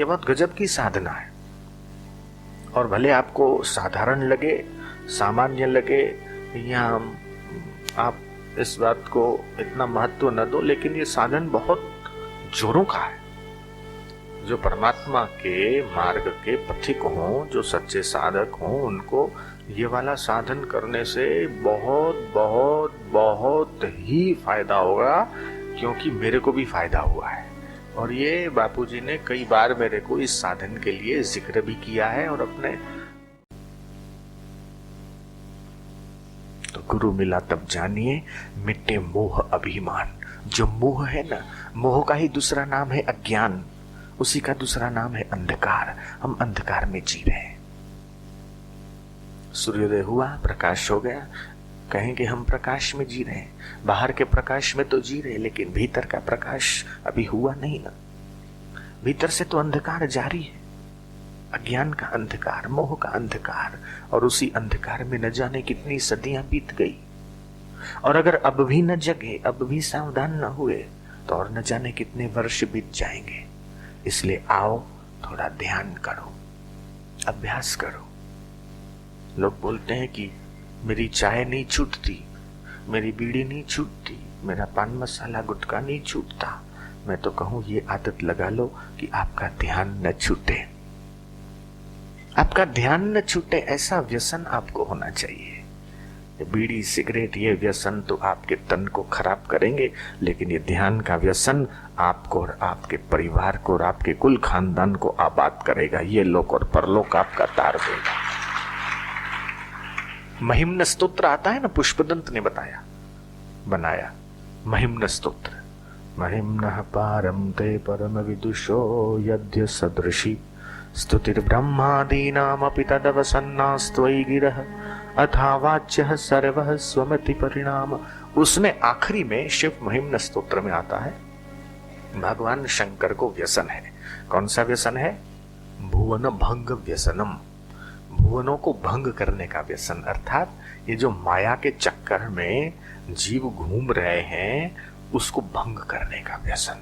ये बहुत गजब की साधना है। और भले आपको साधारण लगे, सामान्य लगे, या आप इस बात को इतना महत्व न दो, लेकिन ये साधन बहुत जोरों का है। जो परमात्मा के मार्ग के पथिक हों, जो सच्चे साधक हों, उनको ये वाला साधन करने से बहुत बहुत बहुत ही फायदा होगा, क्योंकि मेरे को भी फायदा हुआ है। और ये बापूजी ने कई बार मेरे को इस साधन के लिए जिक्र भी किया है। और अपने तो गुरु मिला तब जानिए मिटे मोह अभिमान। जो मोह है ना, मोह का ही दूसरा नाम है अज्ञान, उसी का दूसरा नाम है अंधकार। हम अंधकार में जी रहे हैं। सूर्योदय हुआ, प्रकाश हो गया, कहेंगे हम प्रकाश में जी रहे हैं। बाहर के प्रकाश में तो जी रहे, लेकिन भीतर का प्रकाश अभी हुआ नहीं ना। भीतर से तो अंधकार जारी है, अज्ञान का अंधकार, मोह का अंधकार। और उसी अंधकार में न जाने कितनी सदियां बीत गई। और अगर अब भी न जगे, अब भी सावधान न हुए, तो और न जाने कितने वर्ष बीत जाएंगे। इसलिए आओ, थोड़ा ध्यान करो, अभ्यास करो। लोग बोलते हैं कि मेरी चाय नहीं छूटती, मेरी बीड़ी नहीं छूटती, मेरा पान मसाला गुटखा नहीं छूटता। मैं तो कहूं ये आदत लगा लो कि आपका ध्यान न छूटे, आपका ध्यान न छूटे, ऐसा व्यसन आपको होना चाहिए। बीड़ी सिगरेट ये व्यसन तो आपके तन को खराब करेंगे, लेकिन ये ध्यान का व्यसन आपको और आपके परिवार को और आपके कुल खानदान को आबाद करेगा। ये लोक और परलोक आपका तार देगा। महिम्न स्तोत्र आता है ना, पुष्पदंत ने बनाया महिम्न स्तोत्र। महिम्नः पारं ते परम विदुषो यद्य सदृशी स्तुतिर्ब्रह्मादीनामपि तदवसन्नास्त्वयि गिरः अथा वाच्यः सर्वः स्वमति परिणाम। उसमें आखिरी में शिव महिम्न स्तोत्र में आता है, भगवान शंकर को व्यसन है। कौन सा व्यसन है? भुवन भंग व्यसनम, भुवनों को भंग करने का व्यसन। अर्थात ये जो माया के चक्कर में जीव घूम रहे हैं, उसको भंग करने का व्यसन।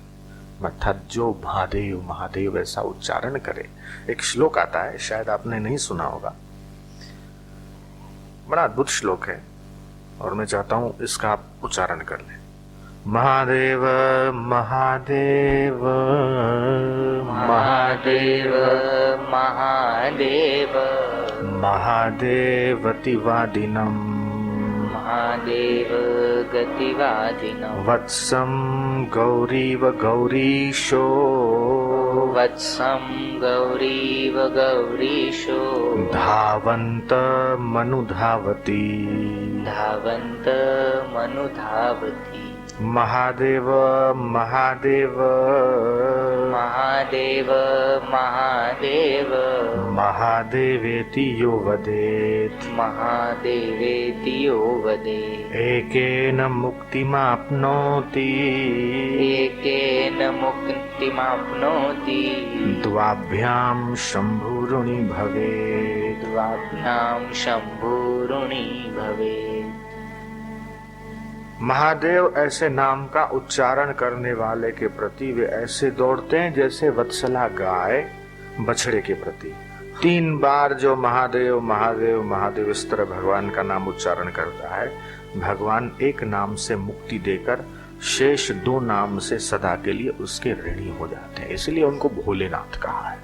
अर्थात जो महादेव महादेव ऐसा उच्चारण करे। एक श्लोक आता है, शायद आपने नहीं सुना होगा, बड़ा अद्भुत श्लोक है, और मैं चाहता हूं इसका आप उच्चारण कर लें। महादेव महादेव महादेव महादेव महादेवतिवादिनम् महादेव गतिवादिनम् वत्सं गौरीव गौरीशो वत्सं गौरीव गौरीशो धावन्त मनुधावति धावन्त मनुधावति। महादेव महादेव महादेव महादेव महादेवेति यो वदेत् महादेवेति यो वदेत्। एकेन मुक्तिमाप्नोति एकेन मुक्तिमाप्नोति द्वाभ्यां शम्भुरुणि भवेत् द्वाभ्यां शम्भुरुणि भवेत्। महादेव ऐसे नाम का उच्चारण करने वाले के प्रति वे ऐसे दौड़ते हैं जैसे वत्सला गाय बछड़े के प्रति। 3 बार जो महादेव महादेव महादेव इस तरह भगवान का नाम उच्चारण करता है, भगवान एक नाम से मुक्ति देकर शेष 2 नाम से सदा के लिए उसके ऋणी हो जाते हैं। इसलिए उनको भोलेनाथ कहा है।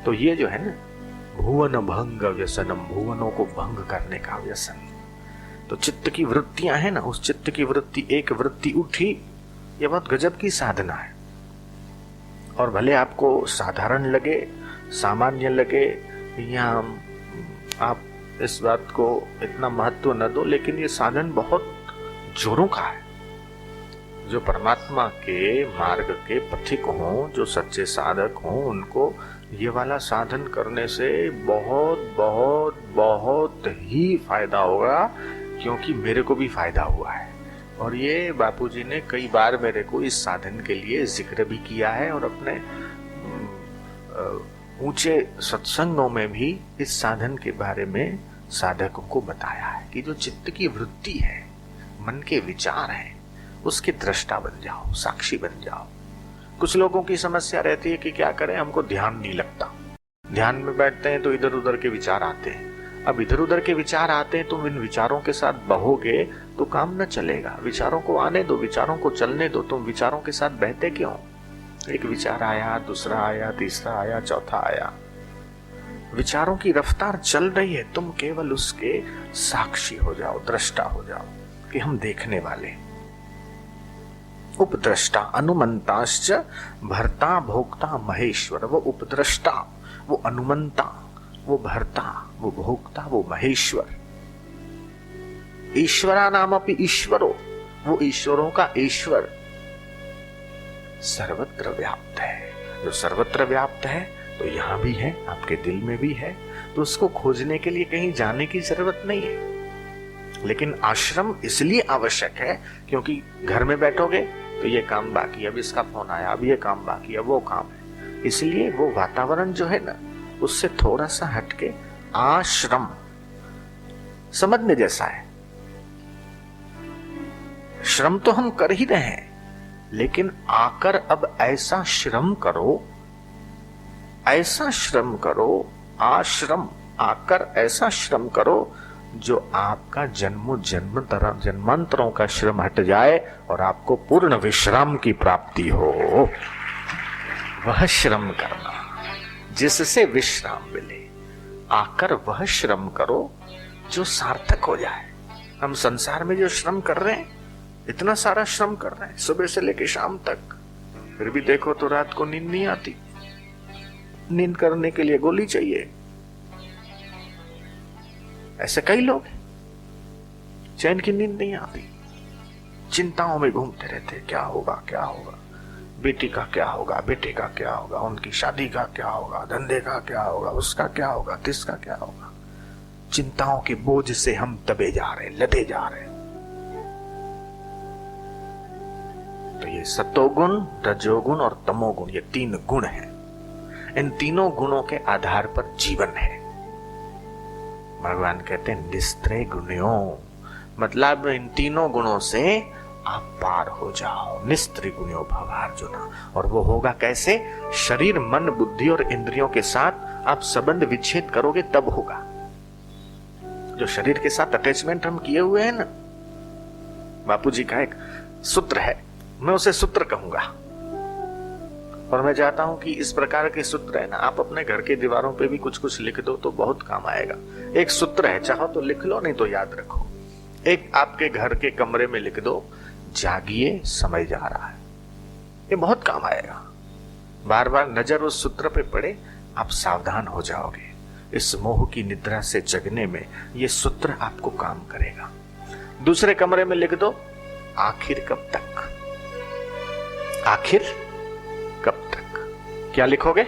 तो ये जो है ना, भुवन भंग व्यसनम, भुवनों को भंग करने का व्यसन। तो चित्त की वृत्तियां हैं ना, उस चित्त की वृत्ति, एक वृत्ति उठी, ये बहुत गजब की साधना है। और भले आपको साधारण लगे, सामान्य लगे, या आप इस बात को इतना महत्व न दो, लेकिन ये साधन बहुत जोरों का है। जो परमात्मा के मार्ग के पथिक हों, जो सच्चे साधक हों, उनको ये वाला साधन करने से बहुत बहुत बहुत ही फायदा होगा, क्योंकि मेरे को भी फायदा हुआ है। और ये बापूजी ने कई बार मेरे को इस साधन के लिए जिक्र भी किया है, और अपने ऊंचे सत्संगों में भी इस साधन के बारे में साधकों को बताया है कि जो चित्त की वृत्ति है, मन के विचार हैं, उसके दृष्टा बन जाओ, साक्षी बन जाओ। कुछ लोगों की समस्या रहती है कि क्या करें, हमको ध्यान नहीं लगता। ध्यान में बैठते हैं तो इधर उधर के विचार आते हैं। अब इधर उधर के विचार आते हैं, तुम इन विचारों के साथ बहोगे तो काम न चलेगा। विचारों को आने दो, विचारों को चलने दो। तुम विचारों के साथ बहते क्यों? एक विचार आया, दूसरा आया, तीसरा आया, चौथा आया। विचारों की रफ्तार चल रही है, तुम केवल उसके साक्षी हो जाओ, दृष्टा हो जाओ कि हम देखने वाले। उपद्रष्टा अनुमंताश्च भर्ता भोक्ता महेश्वर। वो उपद्रष्टा, वो अनुमंता, वो भर्ता, वो भोक्ता, वो महेश्वर। ईश्वरा नाम अपि ईश्वरो, वो ईश्वरों का ईश्वर सर्वत्र व्याप्त है। जो सर्वत्र व्याप्त है तो यहां भी है, आपके दिल में भी है। तो उसको खोजने के लिए कहीं जाने की जरूरत नहीं है। लेकिन आश्रम इसलिए आवश्यक है क्योंकि घर में बैठोगे तो ये काम बाकी, अब इसका फोन आया, अब ये काम बाकी, अब वो काम है। इसलिए वो वातावरण जो है ना, उससे थोड़ा सा हटके आश्रम समझने जैसा है। श्रम तो हम कर ही रहे हैं, लेकिन आकर अब ऐसा श्रम करो, ऐसा श्रम करो, आश्रम आकर ऐसा श्रम करो जो आपका जन्मों जन्म तरह जन्मांतरों का श्रम हट जाए और आपको पूर्ण विश्राम की प्राप्ति हो। वह श्रम करना जिससे विश्राम मिले। आकर वह श्रम करो जो सार्थक हो जाए। हम संसार में जो श्रम कर रहे हैं, इतना सारा श्रम कर रहे हैं सुबह से लेकर शाम तक, फिर भी देखो तो रात को नींद नहीं आती। नींद करने के लिए गोली चाहिए। ऐसे कई लोग हैं, चैन की नींद नहीं आती, चिंताओं में घूमते रहते। क्या होगा, क्या होगा, बेटी का क्या होगा, बेटे का क्या होगा, उनकी शादी का क्या होगा, धंधे का क्या होगा, उसका क्या होगा, तिसका क्या होगा। चिंताओं के बोझ से हम दबे जा रहे, लदे जा रहे। तो ये सतोगुण, रजोगुण और तमोगुण, ये तीन गुण हैं। इन तीनों गुणों के आधार पर जीवन है। भगवान कहते हैं निस्त्रे गुण्यों, मतलब इन तीनों गुणों से आप पार हो जाओ। निस्त्री गुण्यो भव अर्जुना। और वो होगा कैसे? शरीर, मन, बुद्धि और इंद्रियों के साथ आप संबंध विच्छेद करोगे तब होगा। जो शरीर के साथ अटैचमेंट हम किए हुए हैं ना, बापूजी का एक सूत्र है, मैं उसे सूत्र कहूंगा। और मैं चाहता हूं कि इस प्रकार के सूत्र है ना, आप अपने घर के दीवारों पे भी कुछ कुछ लिख दो तो बहुत काम आएगा। एक सूत्र है, चाहो तो लिख लो, नहीं तो याद रखो। एक आपके घर के कमरे में लिख दो, जागिए समय जा रहा है। ये बहुत काम आएगा। बार बार नजर उस सूत्र पे पड़े, आप सावधान हो जाओगे। इस मोह की निद्रा से जगने में ये सूत्र आपको काम करेगा। दूसरे कमरे में लिख दो, आखिर कब तक। आखिर कब तक। क्या लिखोगे?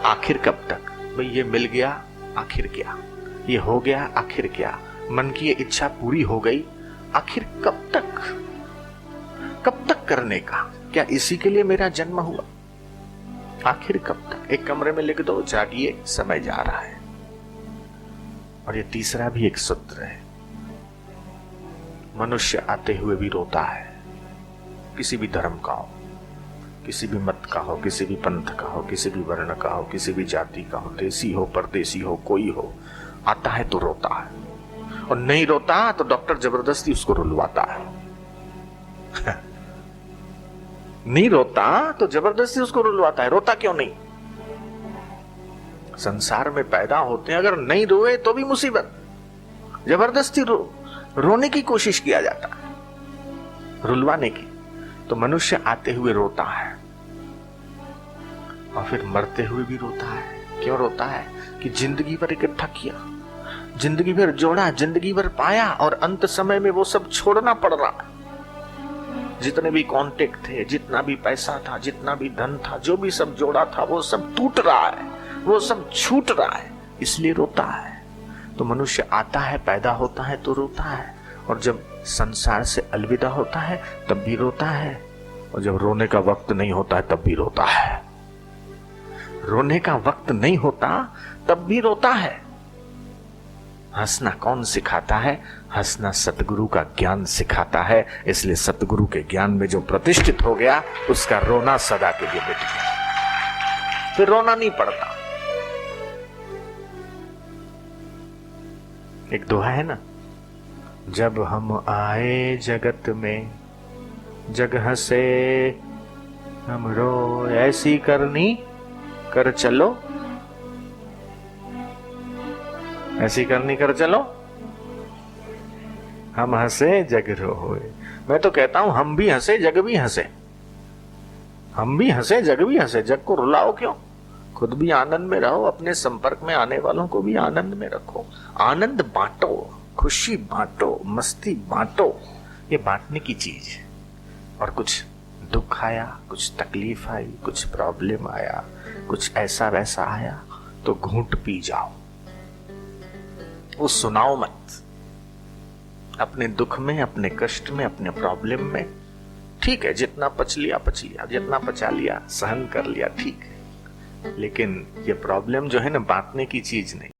आखिर कब तक। भाई ये मिल गया, आखिर क्या। ये हो गया, आखिर क्या। मन की ये इच्छा पूरी हो गई, आखिर कब तक। कब तक करने का? क्या इसी के लिए मेरा जन्म हुआ? आखिर कब तक। एक कमरे में लिख दो, जागिए समय जा रहा है। और ये तीसरा भी एक सूत्र है, मनुष्य आते हुए भी रोता है। किसी भी धर्म का हो, किसी भी मत का हो, किसी भी पंथ का हो, किसी भी वर्ण का हो, किसी भी जाति का हो, देसी हो, परदेसी हो, कोई हो, आता है तो रोता है। और नहीं रोता तो डॉक्टर जबरदस्ती उसको रुलवाता है। नहीं रोता तो जबरदस्ती उसको रुलवाता है। रोता क्यों नहीं? संसार में पैदा होते हैं, अगर नहीं रोए तो भी मुसीबत। जबरदस्ती रोने की कोशिश किया जाता है, रुलवाने की। तो मनुष्य आते हुए रोता है और फिर मरते हुए भी रोता है। क्यों रोता है? कि जिंदगी भर इकट्ठा किया, जिंदगी भर जोड़ा, जिंदगी भर पाया, और अंत समय में वो सब छोड़ना पड़ रहा है। जितने भी कांटेक्ट थे, जितना भी पैसा था, जितना भी धन था, जो भी सब जोड़ा था, वो सब टूट रहा है, वो सब छूट रहा है, इसलिए रोता है। तो मनुष्य आता है, पैदा होता है तो रोता है, और जब संसार से अलविदा होता है तब भी रोता है, और जब रोने का वक्त नहीं होता है तब भी रोता है। रोने का वक्त नहीं होता तब भी रोता है। हंसना कौन सिखाता है? हंसना सतगुरु का ज्ञान सिखाता है। इसलिए सतगुरु के ज्ञान में जो प्रतिष्ठित हो गया उसका रोना सदा के लिए मिट गया, फिर रोना नहीं पड़ता। एक दोहा है ना, जब हम आए जगत में जग हंसे हम रो, ऐसी करनी कर चलो, ऐसी करनी कर चलो, हम हंसे जग रोए। मैं तो कहता हूं हम भी हंसे जग भी हंसे, हम भी हंसे जग भी हंसे। जग को रुलाओ क्यों? खुद भी आनंद में रहो, अपने संपर्क में आने वालों को भी आनंद में रखो। आनंद बांटो, खुशी बांटो, मस्ती बांटो, ये बांटने की चीज है। और कुछ दुख आया, कुछ तकलीफ आई, कुछ प्रॉब्लम आया, कुछ ऐसा वैसा आया तो घूंट पी जाओ, वो सुनाओ मत। अपने दुख में, अपने कष्ट में, अपने प्रॉब्लम में ठीक है, जितना पच लिया पच लिया, जितना पचा लिया सहन कर लिया, ठीक है। लेकिन ये प्रॉब्लम जो है ना, बांटने की चीज नहीं।